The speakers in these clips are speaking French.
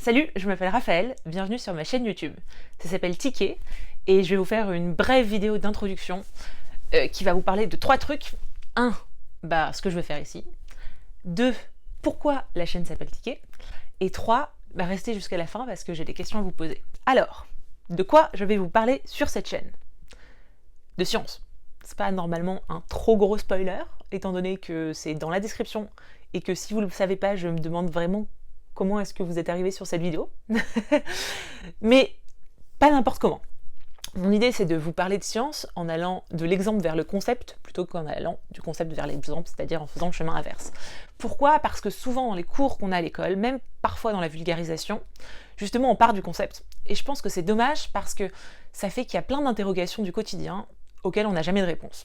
Salut, je m'appelle Raphaël, bienvenue sur ma chaîne YouTube. Ça s'appelle Ticket et je vais vous faire une brève vidéo d'introduction qui va vous parler de 3 trucs. 1. Ce que je vais faire ici. 2. Pourquoi la chaîne s'appelle Ticket. Et 3. Restez jusqu'à la fin parce que j'ai des questions à vous poser. Alors, de quoi je vais vous parler sur cette chaîne? De science. C'est pas normalement un trop gros spoiler, étant donné que c'est dans la description et que si vous ne le savez pas, je me demande vraiment comment est-ce que vous êtes arrivé sur cette vidéo. Mais pas n'importe comment. Mon idée, c'est de vous parler de science en allant de l'exemple vers le concept, plutôt qu'en allant du concept vers l'exemple, c'est-à-dire en faisant le chemin inverse. Pourquoi? Parce que souvent dans les cours qu'on a à l'école, même parfois dans la vulgarisation, justement on part du concept. Et je pense que c'est dommage parce que ça fait qu'il y a plein d'interrogations du quotidien auxquelles on n'a jamais de réponse.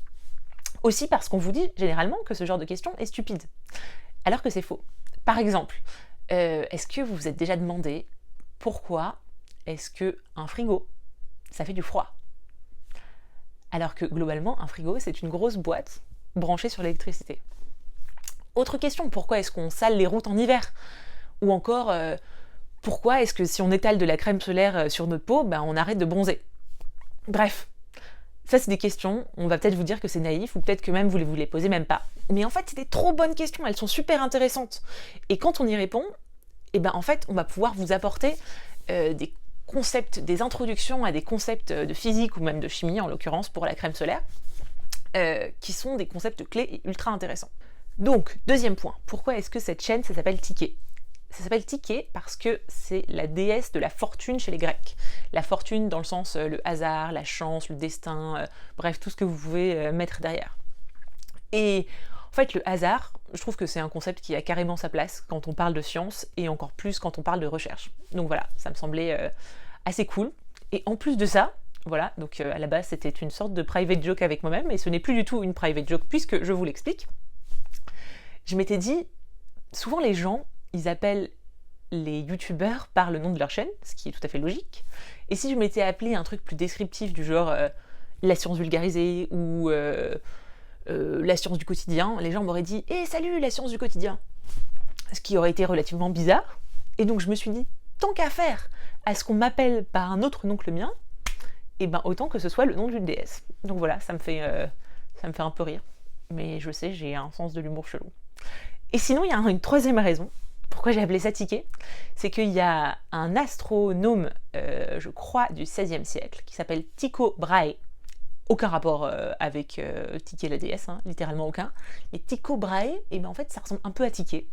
Aussi parce qu'on vous dit généralement que ce genre de question est stupide, alors que c'est faux. Par exemple, est-ce que vous vous êtes déjà demandé pourquoi est-ce qu'un frigo, ça fait du froid? Alors que globalement, un frigo, c'est une grosse boîte branchée sur l'électricité. Autre question, pourquoi est-ce qu'on sale les routes en hiver? Ou encore, pourquoi est-ce que si on étale de la crème solaire sur notre peau, on arrête de bronzer? Bref, ça c'est des questions, on va peut-être vous dire que c'est naïf, ou peut-être que même vous ne vous les posez même pas. Mais en fait, c'est des trop bonnes questions, elles sont super intéressantes. Et quand on y répond, en fait, on va pouvoir vous apporter des concepts, des introductions à des concepts de physique ou même de chimie, en l'occurrence pour la crème solaire, qui sont des concepts clés et ultra intéressants. Donc, deuxième point, pourquoi est-ce que cette chaîne, ça s'appelle Ticket? Ça s'appelle Ticket parce que c'est la déesse de la fortune chez les Grecs. La fortune dans le sens le hasard, la chance, le destin, bref, tout ce que vous pouvez mettre derrière. Et en fait, le hasard, je trouve que c'est un concept qui a carrément sa place quand on parle de science et encore plus quand on parle de recherche. Donc voilà, ça me semblait assez cool. Et en plus de ça, voilà, donc à la base c'était une sorte de private joke avec moi-même, et ce n'est plus du tout une private joke puisque je vous l'explique. Je m'étais dit, souvent les gens, ils appellent les youtubeurs par le nom de leur chaîne, ce qui est tout à fait logique. Et si je m'étais appelé un truc plus descriptif du genre la science vulgarisée ou la science du quotidien, les gens m'auraient dit « Eh, salut, la science du quotidien !» Ce qui aurait été relativement bizarre. Et donc je me suis dit, tant qu'à faire à ce qu'on m'appelle par un autre nom que le mien, autant que ce soit le nom d'une déesse. Donc voilà, ça me fait un peu rire. Mais je sais, j'ai un sens de l'humour chelou. Et sinon, il y a une troisième raison pourquoi j'ai appelé ça Ticket, c'est qu'il y a un astronome, je crois, du XVIe siècle, qui s'appelle Tycho Brahe. Aucun rapport avec Ticket la déesse, littéralement aucun. Et Tycho Brahe, en fait, ça ressemble un peu à Ticket.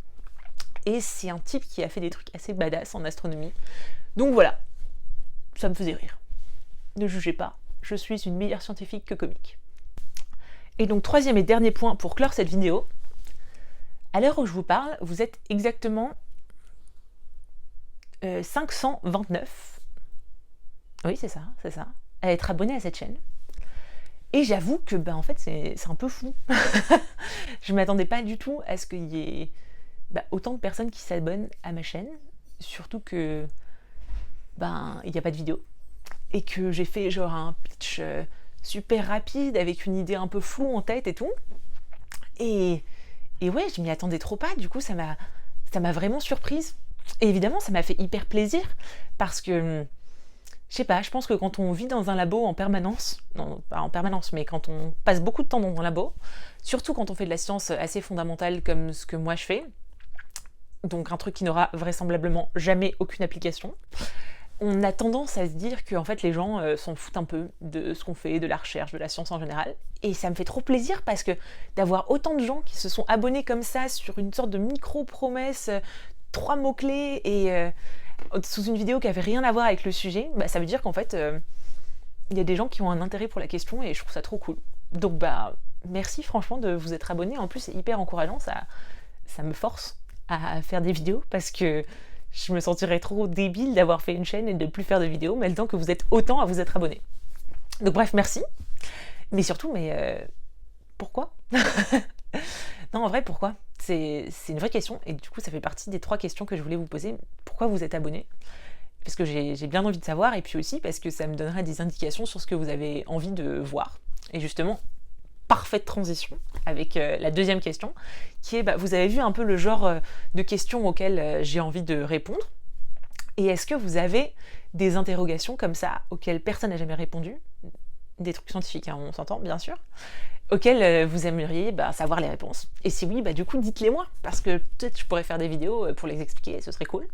Et c'est un type qui a fait des trucs assez badass en astronomie. Donc voilà, ça me faisait rire. Ne jugez pas, je suis une meilleure scientifique que comique. Et donc, troisième et dernier point pour clore cette vidéo. À l'heure où je vous parle, vous êtes exactement 529, oui c'est ça, à être abonné à cette chaîne. Et j'avoue que en fait c'est un peu fou. Je m'attendais pas du tout à ce qu'il y ait autant de personnes qui s'abonnent à ma chaîne, surtout que il n'y a pas de vidéo. Et que j'ai fait genre un pitch super rapide avec une idée un peu floue en tête et tout. Et ouais, je m'y attendais trop pas, du coup ça m'a vraiment surprise. Et évidemment, ça m'a fait hyper plaisir, parce que, je sais pas, je pense que quand on vit dans un labo en permanence, non pas en permanence, mais quand on passe beaucoup de temps dans un labo, surtout quand on fait de la science assez fondamentale comme ce que moi je fais, donc un truc qui n'aura vraisemblablement jamais aucune application, on a tendance à se dire que en fait, les gens s'en foutent un peu de ce qu'on fait, de la recherche, de la science en général. Et ça me fait trop plaisir parce que d'avoir autant de gens qui se sont abonnés comme ça sur une sorte de micro-promesse, 3 mots-clés, et sous une vidéo qui avait rien à voir avec le sujet, ça veut dire qu'en fait, il y a des gens qui ont un intérêt pour la question et je trouve ça trop cool. Donc merci franchement de vous être abonné. En plus, c'est hyper encourageant, ça me force à faire des vidéos parce que je me sentirais trop débile d'avoir fait une chaîne et de ne plus faire de vidéos, mais le temps que vous êtes autant à vous être abonné. Donc bref, merci. Mais surtout, pourquoi? Non, en vrai, pourquoi? C'est une vraie question, et du coup, ça fait partie des 3 questions que je voulais vous poser. Pourquoi vous êtes abonné? Parce que j'ai bien envie de savoir, et puis aussi parce que ça me donnera des indications sur ce que vous avez envie de voir. Et justement, parfaite transition avec la deuxième question, qui est, vous avez vu un peu le genre de questions auxquelles j'ai envie de répondre. Et est-ce que vous avez des interrogations comme ça auxquelles personne n'a jamais répondu, des trucs scientifiques, hein, on s'entend bien sûr, auxquels vous aimeriez savoir les réponses. Et si oui, du coup dites-les moi, parce que peut-être je pourrais faire des vidéos pour les expliquer, ce serait cool.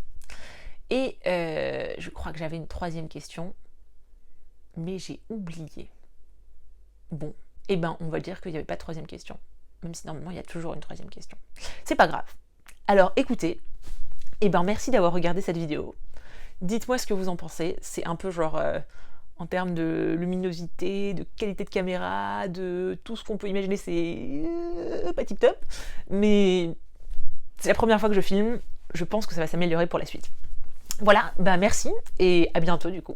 Et je crois que j'avais une troisième question, mais j'ai oublié. Bon, on va dire qu'il n'y avait pas de troisième question, même si normalement il y a toujours une troisième question. C'est pas grave. Alors écoutez, merci d'avoir regardé cette vidéo. Dites-moi ce que vous en pensez, c'est un peu genre... en termes de luminosité, de qualité de caméra, de tout ce qu'on peut imaginer, c'est pas tip top, mais c'est la première fois que je filme, je pense que ça va s'améliorer pour la suite. Voilà, merci et à bientôt du coup.